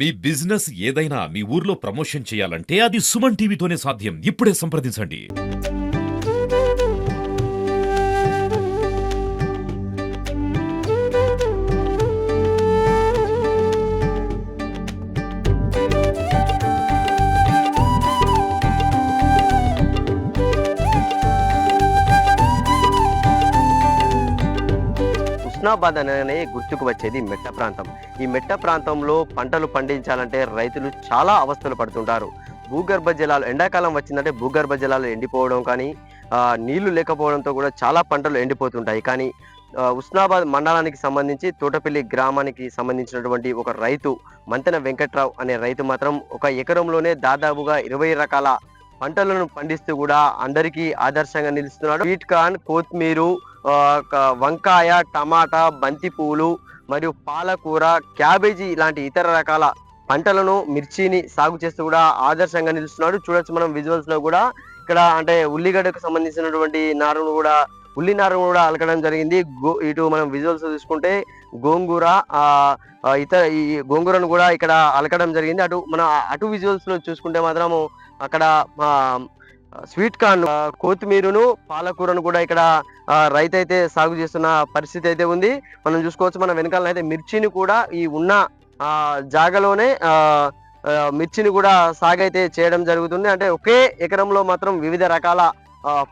మీ business ఏదైనా మీ ఊర్లో promotion చేయాలంటే అది సుమన్ టీవీతోనే సాధ్యం. ఇప్పుడే సంప్రదించండి. హుస్నాబాద్ అనగానే గుర్తుకు వచ్చేది మెట్ట ప్రాంతం. ఈ మెట్ట ప్రాంతంలో పంటలు పండించాలంటే రైతులు చాలా అవస్థలు పడుతుంటారు. భూగర్భ జలాలు ఎండాకాలం వచ్చిందంటే భూగర్భ జలాలు ఎండిపోవడం కానీ, నీళ్లు లేకపోవడంతో కూడా చాలా పంటలు ఎండిపోతుంటాయి. కానీ హుస్నాబాద్ మండలానికి సంబంధించి తోటపల్లి గ్రామానికి సంబంధించినటువంటి ఒక రైతు మంతెన వెంకట్రావు అనే రైతు మాత్రం ఒక ఎకరంలోనే దాదాపుగా 20 రకాల పంటలను పండిస్తూ కూడా అందరికీ ఆదర్శంగా నిలుస్తున్నాడు. స్వీట్ కార్న్, కొత్తిమీరు, వంకాయ, టమాటా, బంతి పూలు మరియు పాలకూర, క్యాబేజీ ఇలాంటి ఇతర రకాల పంటలను, మిర్చిని సాగు చేస్తూ కూడా ఆదర్శంగా నిలుస్తున్నాడు. చూడొచ్చు మనం విజువల్స్ లో కూడా ఇక్కడ అంటే ఉల్లిగడ్డకు సంబంధించినటువంటి నారును కూడా ఉల్లి నారును కూడా అలకడం జరిగింది. ఇటు మనం విజువల్స్ చూసుకుంటే గోంగూర, ఇతర ఈ గోంగూరను కూడా ఇక్కడ అలకడం జరిగింది. అటు విజువల్స్ లో చూసుకుంటే మాత్రము అక్కడ స్వీట్ కార్న్, కొత్తిమీరను, పాలకూరను కూడా ఇక్కడ రైతు అయితే సాగు చేస్తున్న పరిస్థితి అయితే ఉంది. మనం చూసుకోవచ్చు. మన వెనకాల అయితే మిర్చిని కూడా ఈ ఉన్న జాగలోనే మిర్చిని కూడా సాగు అయితే చేయడం జరుగుతుంది. అంటే ఒకే ఎకరంలో మాత్రం వివిధ రకాల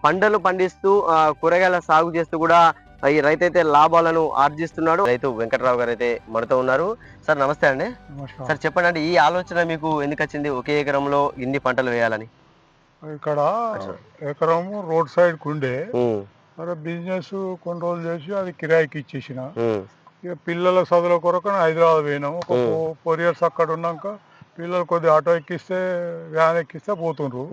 పంటలు పండిస్తూ కూరగాయల సాగు చేస్తూ కూడా ఈ రైతు అయితే లాభాలను ఆర్జిస్తున్నాడు. రైతు వెంకట్రావు గారు అయితే మనతో ఉన్నారు. సార్ నమస్తే అండి. సార్ చెప్పండి, అంటే ఈ ఆలోచన మీకు ఎందుకు వచ్చింది ఒకే ఎకరంలో ఇన్ని పంటలు వేయాలని? ఇక్కడ ఎకరం రోడ్ సైడ్ కుండే మరి బిజినెస్ కొన్ని రోజులు చేసి అది కిరాయికి ఇచ్చేసిన. ఇక పిల్లల చదువుల కొరకు హైదరాబాద్ పోయినాం. ఒక 4 years అక్కడ ఉన్నాక పిల్లలు కొద్దిగా ఆటో ఎక్కిస్తే, వ్యాన్ ఎక్కిస్తే పోతుండ్రు.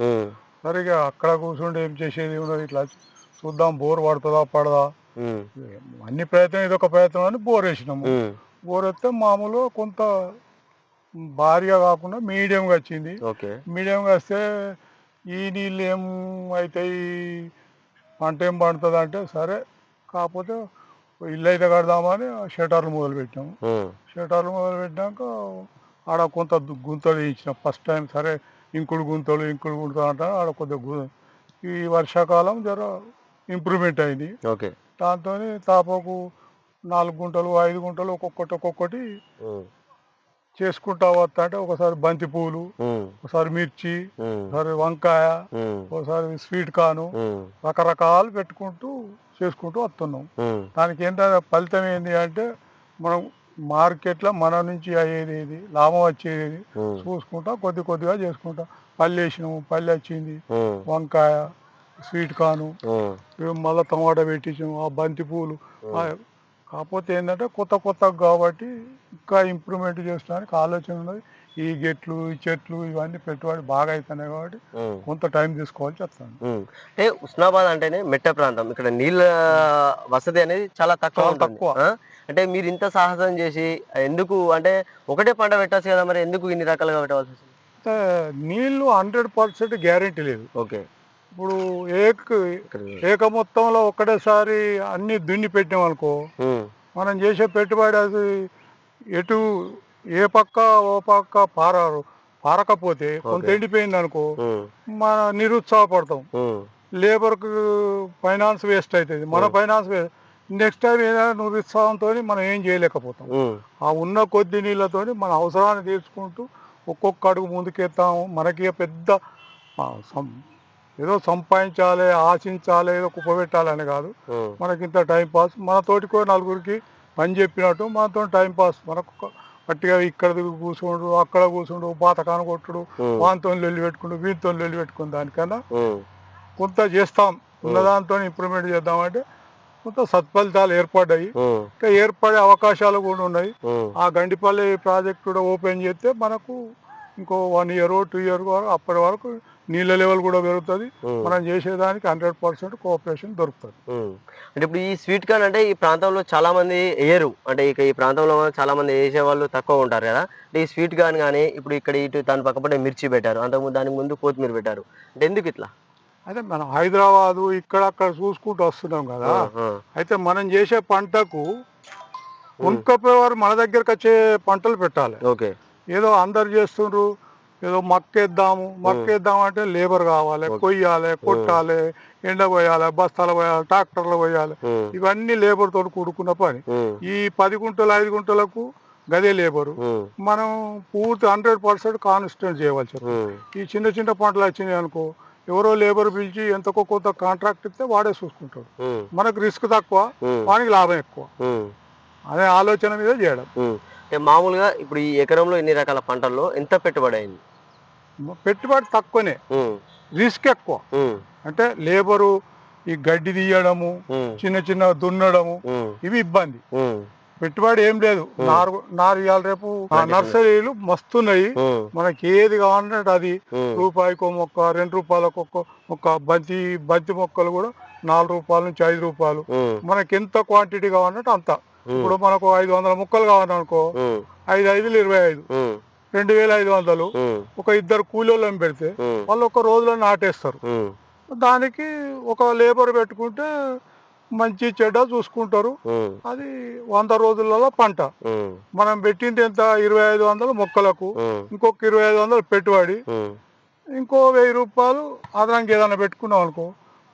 సరిగా అక్కడ కూర్చుంటే ఏం చేసేది ఉన్నది, ఇట్లా చూద్దాం బోర్ పడుతుందా పడదా, అన్ని ప్రయత్నం ఇదొక ప్రయత్నం అని బోర్ వేసినాము. బోర్ వేస్తే మామూలు కొంత భారీగా కాకుండా మీడియంగా వచ్చింది. మీడియంగా వస్తే ఈ నీళ్ళు ఏం అవుతాయి, పంట ఏం పండుతుంది అంటే సరే కాకపోతే ఇల్లు అయితే కడదామని షటర్లు మొదలుపెట్టాము. షటర్లు మొదలుపెట్టాక ఆడ కొంత గుంతలు వేయించినాం ఫస్ట్ టైం. సరే ఇంకుడు గుంతలు అంటే ఆడ కొద్దిగా ఈ వర్షాకాలం జర ఇంప్రూవ్మెంట్ అయింది. దాంతో తాపకు 4 గుంటలు 5 గుంటలు ఒక్కొక్కటి చేసుకుంటా వస్తా అంటే ఒకసారి బంతి పూలు, ఒకసారి మిర్చి, ఒకసారి వంకాయ, ఒకసారి స్వీట్ కార్న్, రకరకాలు పెట్టుకుంటూ చేసుకుంటూ వస్తున్నాం. దానికి ఏంటంటే ఫలితం ఏంటి అంటే మనం మార్కెట్లో మన నుంచి అయ్యేది ఏది లాభం వచ్చేది చూసుకుంటా కొద్దిగా చేసుకుంటా. పల్లి వేసినాము, పల్లి వచ్చింది, వంకాయ, స్వీట్ కార్న్, మళ్ళీ టమాటా పెట్టించాము, ఆ బంతి పూలు. కాకపోతే ఏంటంటే కొత్త కాబట్టి ఇంకా ఇంప్రూవ్మెంట్ చేస్తానికి ఆలోచన ఉన్నది. ఈ గెట్లు, ఈ చెట్లు ఇవన్నీ పెట్టుబడి బాగా అవుతున్నాయి కాబట్టి కొంత టైం తీసుకోవాల్సి వస్తుంది. అంటే హుస్నాబాద్ అంటేనే మెట్ట ప్రాంతం, ఇక్కడ నీళ్ళ వసతి అనేది చాలా తక్కువ. అంటే మీరు ఇంత సాహసం చేసి ఎందుకు, అంటే ఒకటే పంట పెట్టచ్చు కదా, మరి ఎందుకు ఇన్ని రకాలుగా పెట్టవలసి వస్తుంది? అంటే నీళ్లు 100% గ్యారెంటీ లేదు. ఇప్పుడు ఏక మొత్తంలో ఒకటేసారి అన్ని దున్ని పెట్టినాం అనుకో, మనం చేసే పెట్టుబడి అది ఎటు ఏ పక్క ఓ పక్క పారకపోతే కొంత ఎండిపోయింది అనుకో, మన నిరుత్సాహపడతాం. లేబర్కు ఫైనాన్స్ వేస్ట్ అవుతుంది, మన ఫైనాన్స్ వేస్ట్. నెక్స్ట్ టైం ఏదైనా నిరుత్సాహంతో మనం ఏం చేయలేకపోతాం. ఆ ఉన్న కొద్ది నీళ్ళతో మన అవసరాన్ని తీర్చుకుంటూ ఒక్కొక్క అడుగు ముందుకెత్తాము. మనకి పెద్ద ఏదో సంపాదించాలి, ఆశించాలి, ఏదో కుప్పబెట్టాలని కాదు. మనకింత టైం పాస్, మన తోటికో నలుగురికి పని చెప్పినట్టు మనతో టైం పాస్. మనకు గట్టిగా ఇక్కడ కూర్చుండు, అక్కడ కూర్చుండు, బాతకాన కొట్టుడు, వానితో లొల్లి పెట్టుకుంటూ వీటితో లొల్లి పెట్టుకుని దానికన్నా కొంత చేస్తాం. ఉన్నదాంతో ఇంప్రూవ్మెంట్ చేద్దామంటే కొంత సత్ఫలితాలు ఏర్పడ్డాయి. ఏర్పడే అవకాశాలు కూడా ఉన్నాయి. ఆ గండిపల్లి ప్రాజెక్ట్ కూడా ఓపెన్ చేస్తే మనకు ఇంకో 1 year 2 years వరకు, అప్పటి వరకు నీళ్ళ లెవెల్ కూడా పెరుగుతుంది. మనం చేసేదానికి 100% కోఆపరేషన్ దొరుకుతుంది. అంటే ఇప్పుడు ఈ స్వీట్ కార్న్ అంటే ఈ ప్రాంతంలో చాలా మంది వేయరు, అంటే ఇక ఈ ప్రాంతంలో చాలా మంది వేసే వాళ్ళు తక్కువ ఉంటారు కదా. అంటే ఈ స్వీట్ కార్న్ కానీ ఇప్పుడు ఇక్కడ ఇటు దాని పక్కపడే మిర్చి పెట్టారు, దానికి ముందు కొత్తిమీర పెట్టారు, అంటే ఎందుకు ఇట్లా? అయితే మనం హైదరాబాదు ఇక్కడ చూసుకుంటూ వస్తున్నాం కదా. అయితే మనం చేసే పంటకు కొనుక్కపోయేవారు మన దగ్గరకు వచ్చే పంటలు పెట్టాలి. ఏదో అందరు చేస్తుండ్రు, ఏదో మక్కేద్దాం అంటే లేబర్ కావాలి, ఓకే. కొయ్యాలి, కొట్టాలి, ఎండ పోయాలి, బస్తాలు పోయాలి, ట్రాక్టర్లు పోయాలి. ఉమ్, ఇవన్నీ లేబర్ తోటి కూడుకున్న పని. ఉమ్, ఈ 10 గుంటలు 5 గుంటలకు గదే లేబరు. ఉమ్, మనం పూర్తి 100% కాన్స్టెంట్ చేయవలసి వస్తుంది. ఉమ్, ఈ చిన్న చిన్న పంటలు వచ్చినాయి అనుకో, ఎవరో లేబర్ పిలిచి ఎంతకో కొంత కాంట్రాక్ట్ ఇస్తే వాడే చూసుకుంటాడు. ఉమ్, మనకు రిస్క్ తక్కువ, ఉమ్, వానికి లాభం ఎక్కువ ఉమ్, అనే ఆలోచన మీద చేయడం. ఉమ్. అంటే మామూలుగా ఇప్పుడు ఈ ఎకరంలో ఇన్ని రకాల పంటల్లో ఎంత పెట్టుబడి అయింది? పెట్టుబడి తక్కువనే, ఉమ్, రిస్క్ ఎక్కువ. ఉమ్, అంటే లేబరు, ఈ గడ్డి తీయడము, ఉమ్, చిన్న చిన్న దున్నడము, ఉమ్, ఇవి ఇబ్బంది. ఉమ్, పెట్టుబడి ఏం లేదు. ఉమ్. నారు ఇవాళ రేపు Plantation. నర్సరీలు మస్తున్నాయి. ఉమ్, మనకి ఏది కావాలంటే అది ఉమ్, రూపాయికో మొక్క, 2 రూపాయలకు ఒక బంతి మొక్కలు కూడా 4 రూపాయల నుంచి 5 రూపాయలు. ఉమ్, మనకి ఎంత క్వాంటిటీ కావాలంటే అంత. ఉమ్, ఇప్పుడు మనకు 500 మొక్కలు కావాలనుకో, ఉమ్, 5 5లు 25, ఉమ్, 2500. ఉమ్, ఒక ఇద్దరు కూలీలను పెడితే ఉమ్, వాళ్ళు ఒక రోజులో నాటేస్తారు. ఉమ్, దానికి ఒక లేబర్ పెట్టుకుంటే మంచి చెడ్డ చూసుకుంటారు. ఉమ్, అది 100 రోజులలో పంట. ఉమ్, మనం పెట్టింది ఎంత, 2500 మొక్కలకు, ఉమ్, ఇంకొక 2500 పెట్టుబడి, ఉమ్, ఇంకో 1000 రూపాయలు అదనంగా ఏదైనా పెట్టుకున్నాం అనుకో,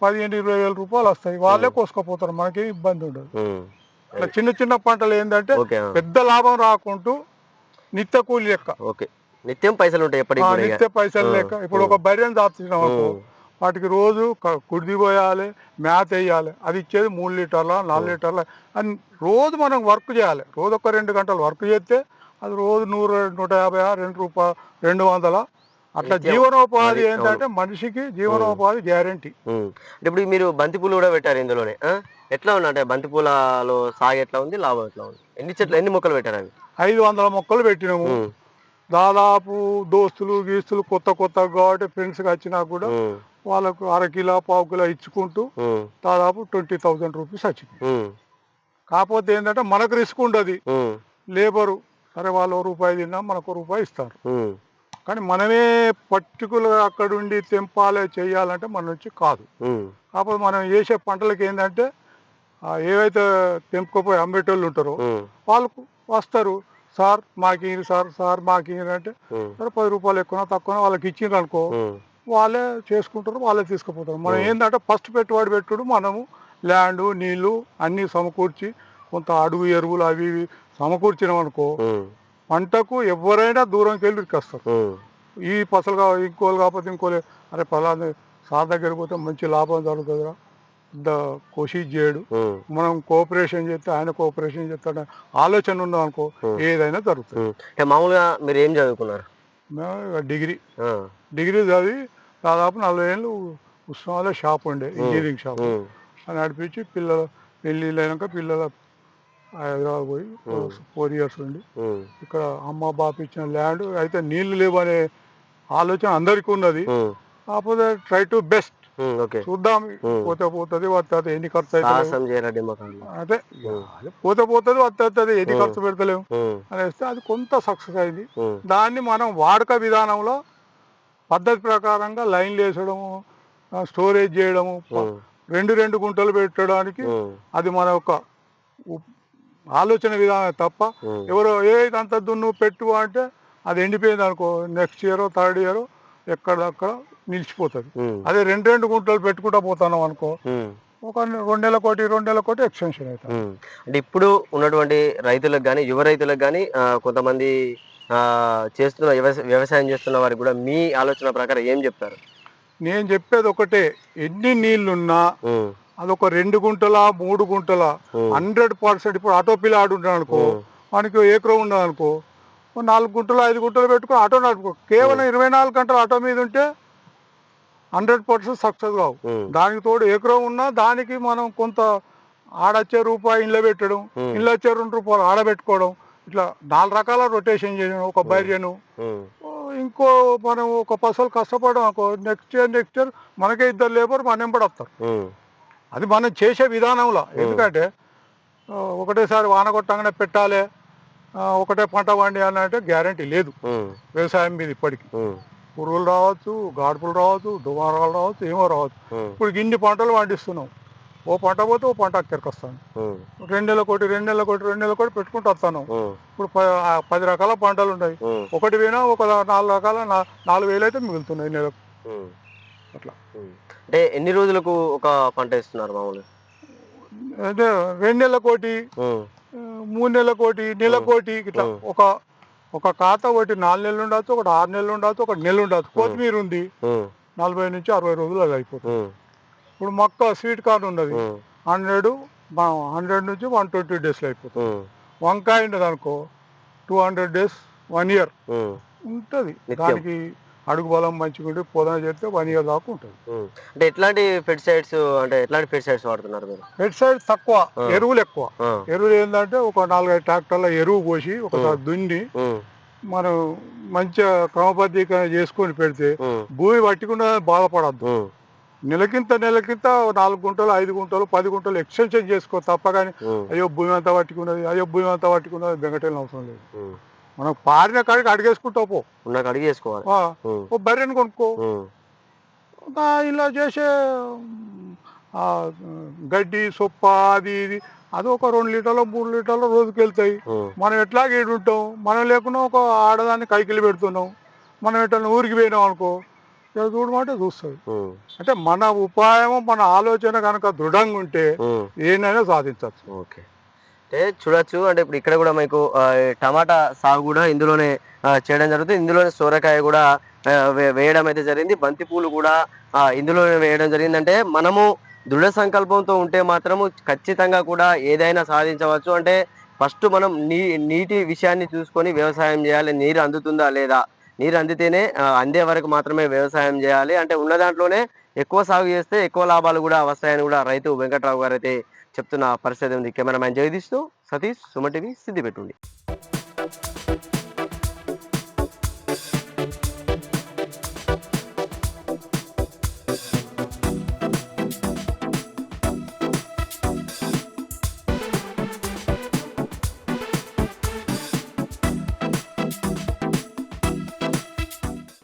15-20 వేల రూపాయలు వస్తాయి. వాళ్ళే కోసుకపోతారు, మనకేం ఇబ్బంది ఉండదు. ఉమ్. అట్లా చిన్న చిన్న పంటలు ఏంటంటే ఓకే. పెద్ద లాభం రాకుంటూ నిత్య కూలి లెక్క, ఓకే. నిత్యం పైసలు ఉంటాయి ఎప్పటికి కూడా ఇక. నిత్య పైసలు ఆ, లెక్క. ఇప్పుడు ఉమ్, ఒక బర్రెను దాచుతున్నాం అనుకో, ఉమ్, వాటికి రోజు కుడిది పోయాలి, మేత వేయాలి. అది ఇచ్చేది 3 లీటర్ల 4 ఉమ్, లీటర్ల అని. రోజు మనం వర్క్ చేయాలి. రోజు ఒక 2 గంటలు వర్క్ చేస్తే అది రోజు 100, 150, 200 అట్లా నిత్యం. జీవనోపాధి అది అవును. ఏంటంటే మనిషికి జీవనోపాధి గ్యారంటీ. ఉమ్. అంటే ఇప్పుడు మీరు బంతి పూలు కూడా పెట్టారు ఇందులోనే. ఎట్లా ఉంది అంటే బంతి పూలలో సాగు ఎట్లా ఉంది, లాభం ఎట్లా ఉంది? ఎన్ని మొక్కలు పెట్టారు అవి? 500 మొక్కలు పెట్టినాము. ఉమ్, దాదాపు దోస్తులు గీస్తులు కొత్త కాబట్టి ఫ్రెండ్స్కి వచ్చినా కూడా ఉమ్, వాళ్ళకు అరకిలో పావు కిలో ఇచ్చుకుంటూ ఉమ్, దాదాపు 20,000 రూపీస్ వచ్చింది. ఉమ్, కాకపోతే ఏంటంటే మనకు రిస్క్ ఉండదు. ఉమ్, లేబరు సరే వాళ్ళు రూపాయి తిన్నా మనకు రూపాయి ఇస్తారు. ఉమ్, కానీ మనమే పర్టికులర్గా అక్కడ ఉండి తెంపాలి చేయాలంటే మన నుంచి కాదు. ఉమ్, కాకపోతే మనం చేసే పంటలకి ఏంటంటే ఏవైతే తెంపుకోపోయి అమ్మేటోళ్ళు ఉంటారో ఉమ్, వాళ్ళకు వస్తారు, సార్ మాకు ఇయ్యండి సార్ మాకు ఇయ్యండి అంటే, ఉమ్, సరే 10 రూపాయలు ఎక్కువ తక్కువ వాళ్ళకి ఇచ్చిండ్రు అనుకో, ఉమ్, వాళ్ళే చేసుకుంటారు, వాళ్ళే తీసుకుపోతారు. మనం ఉమ్, ఏంటంటే ఫస్ట్ పెట్టుబడి పెట్టుడు, మనము ల్యాండు నీళ్లు అన్నీ సమకూర్చి కొంత అడుగు ఎరువులు అవి ఇవి సమకూర్చినాం అనుకో, ఉమ్, పంటకు ఎవరైనా దూరంకి వెళ్ళి ఇరికొస్తారు. ఉమ్, ఈ పసలు ఇంకోలు కాకపోతే ఇంకోలే, అరే పలానా సార్ దగ్గరికి పోతే మంచి లాభం జరుగుతుందిరా, కోషిష్ చేయడు, ఉమ్, మనం కోఆపరేషన్ చేస్తే ఆయన కోఆపరేషన్ చేస్తాడు ఆలోచన ఉందాం అనుకో, ఉమ్, ఏదైనా జరుగుతుంది. ఉమ్. అంటే మామూలుగా మీరు ఏం చదువుకున్నారు? మేము డిగ్రీ ఆ, చదివి దాదాపు 40 ఏళ్ళు ఉస్మానియాలో షాప్ ఉండే, ఉమ్, ఇంజనీరింగ్ షాపు. ఉమ్, అని నడిపించి పిల్లలు పెళ్ళిళ్ళు అయినాక పిల్లల హైదరాబాద్ పోయి ఉమ్, 4 ఇయర్స్ ఉండి ఉమ్, ఇక్కడ అమ్మ బాపు ఇచ్చిన ల్యాండ్ అయితే నీళ్లు లేవనే ఆలోచన అందరికీ ఉన్నది. ఉమ్, కాకపోతే ట్రై టు బెస్ట్, ఓకే. చూద్దాం, ఉమ్. పోతే పోతుంది వస్తుంది, ఎన్ని ఖర్చు అవుతలేవు. సాహసం చేయరా నిమ్మకాయలు. అదే ఉమ్, అదే పోతే పోతుంది వస్తుంది, ఎన్ని ఉమ్, ఖర్చు పెడతలేము ఉమ్, అనేస్తే అది కొంత సక్సెస్ అయింది. ఉమ్, దాన్ని మనం వాడక విధానంలో పద్ధతి ప్రకారంగా లైన్లు వేసడము, స్టోరేజ్ చేయడము, ఉమ్, 2 గుంటలు పెట్టడానికి ఉమ్, అది మన యొక్క ఉ- ఆలోచన విధానం తప్ప, ఉమ్, ఎవరో ఇదంతా దున్ను పెట్టు అంటే అది ఎండిపోయింది అనుకో, నెక్స్ట్ ఇయర్ 3rd ఇయర్ ఎక్కడక్కడ నిలిచిపోతుంది. ఉమ్, అదే 2 గుంటలు పెట్టుకుంటా పోతున్నాం అనుకో, ఉమ్, ఒక 2 నెలలకోటి ఎక్స్టెన్షన్ అవుతుంది. అంటే ఇప్పుడు ఉన్నటువంటి రైతులకు కానీ యువ రైతులకు కానీ కొంతమంది చేస్తున్న వ్యవసాయం చేస్తున్న వారికి కూడా మీ ఆలోచన ప్రకారం ఏం చెప్తారు? నేను చెప్పేది ఒకటే, ఎన్ని నీళ్లున్నా ఉమ్, అదొక 2 గుంటల 3 గుంటల ఉమ్, 100%. ఇప్పుడు ఆటో పిల్లాడు ఉంటాడు అనుకో, ఉమ్, వానికి ఏకరం ఉండదు అనుకో, 4 గుంటలు 5 గుంటలు పెట్టుకుని ఆటో నడుపుకో, కేవలం 24 గంటలు ఆటో మీద ఉంటే 100% సక్సెస్ కావు. ఉమ్, దానికి తోడు ఏకరం ఉన్నా దానికి మనం కొంత ఆడొచ్చే రూపాయి ఇంట్లో పెట్టడం, ఉమ్, ఇంట్లో వచ్చే 2 రూపాయలు ఆడబెట్టుకోవడం, ఇట్లా 4 రకాల రొటేషన్ చేయడం. ఒక బర్రెను ఉమ్, ఇంకో మనం ఒక పసలు కష్టపడడం అనుకో, నెక్స్ట్ ఇయర్ మనకే 2 లేబర్ మన వెంబడి వస్తారు. ఉమ్, అది మనం చేసే విధానంలో. ఎందుకంటే ఒకటేసారి వాన కొట్టంగానే పెట్టాలి, ఒకటే పంట పండి అని అంటే గ్యారంటీ లేదు ఉమ్, వ్యవసాయం మీద. ఇప్పటికి ఉమ్, పురుగులు రావచ్చు, గాడుపులు రావచ్చు, దుమారాలు రావచ్చు, ఏమో రావచ్చు. ఉమ్, ఇప్పుడు ఇన్ని పంటలు పండిస్తున్నాం, ఓ పంట పోతే ఓ పంట అక్కడికి వస్తాను. 2 నెలలకోటి 2 నెలలకోటి 2 నెలలకోటి పెట్టుకుంటూ వస్తాను. ఇప్పుడు 10 రకాల పంటలు ఉన్నాయి. ఒకటి పోయినా ఒక 4 రకాల 4,000 అయితే మిగులుతున్నాయి నెలకు. అట్లా అంటే ఎన్ని రోజులకు ఒక పంట వేస్తున్నారు మామూలు? అంటే 2 నెలలకోటి, 3 నెలలకోటి, నెలకోటి ఇట్లా ఒక ఖాతా ఒకటి 4 నెలలు ఉండొచ్చు, ఒకటి 6 నెలలు ఉండొచ్చు, ఒకటి నెల ఉండొచ్చు. కొత్తిమీర ఉంది 40 నుంచి 60 రోజులు అది అయిపోతుంది. ఇప్పుడు మొక్క స్వీట్ కార్న్ ఉన్నది 100 నుంచి 120 డేస్లో అయిపోతుంది. వంకాయ ఉండదు అనుకో 200 డేస్ 1 ఇయర్ ఉంటుంది. దానికి అడుగు బలం మంచిగా ఉండి పొదన చేస్తే 1 ఇయర్ దాకా ఉంటుంది. అంటే ఎట్లాంటి పెస్టిసైడ్స్ వాడుతున్నారు మీరు? పెస్టిసైడ్ తక్కువ, ఎరువులు ఎక్కువ. ఎరువులు ఏంటంటే ఒక 4-5 ట్రాక్టర్ల ఎరువు పోసి ఒకసారి దున్ని మనం మంచిగా క్రమబద్ధీకరణ చేసుకొని పెడితే భూమి పట్టుకున్న బాధపడద్దు. నెలకింత 4 గుంటలు 5 గుంటలు 10 గుంటలు ఎక్స్టెన్షన్ చేసుకో తప్ప. కానీ అయ్యో భూమి అంతా పట్టుకున్నది బెంగటేళ్ళ అవసరం లేదు. మనం పారిన కాడికి అడిగేసుకుంటా పో, అడిగేసుకోవాలి. ఓ బర్రెని కొనుక్కో. ఇలా చేసే గడ్డి సొప్ప అది ఇది అది ఒక 2 లీటర్లు 3 లీటర్లు రోజుకి వెళ్తాయి. మనం ఎట్లాగ ఉంటాం, మనం లేకుండా ఒక ఆడదాన్ని కైకిలి పెడుతున్నాం. మనం ఎట్లా ఊరికి పోయినాం అనుకో చూడమంటే చూస్తుంది. అంటే మన ఉపాయం మన ఆలోచన కనుక దృఢంగా ఉంటే ఏనైనా సాధించవచ్చు. ఓకే, అంటే చూడొచ్చు. అంటే ఇప్పుడు ఇక్కడ కూడా మీకు టమాటా సాగు కూడా ఇందులోనే చేయడం జరుగుతుంది. ఇందులోనే సోరకాయ కూడా వేయడం అయితే జరిగింది. బంతి పూలు కూడా ఇందులోనే వేయడం జరిగింది. అంటే మనము దృఢ సంకల్పంతో ఉంటే మాత్రము ఖచ్చితంగా కూడా ఏదైనా సాధించవచ్చు. అంటే ఫస్ట్ మనం నీటి విషయాన్ని చూసుకొని వ్యవసాయం చేయాలి. నీరు అందుతుందా లేదా, నీరు అందితేనే అందే వరకు మాత్రమే వ్యవసాయం చేయాలి. అంటే ఉన్న దాంట్లోనే ఎక్కువ సాగు చేస్తే ఎక్కువ లాభాలు కూడా వస్తాయని కూడా రైతు వెంకట్రావు గారు అయితే చెప్తున్న పరిస్థితి ఉంది. కెమెరామ్యాన్ జగదీష్తో సతీష్, సుమన్ టీవీ, సిద్దిపేట నుండి.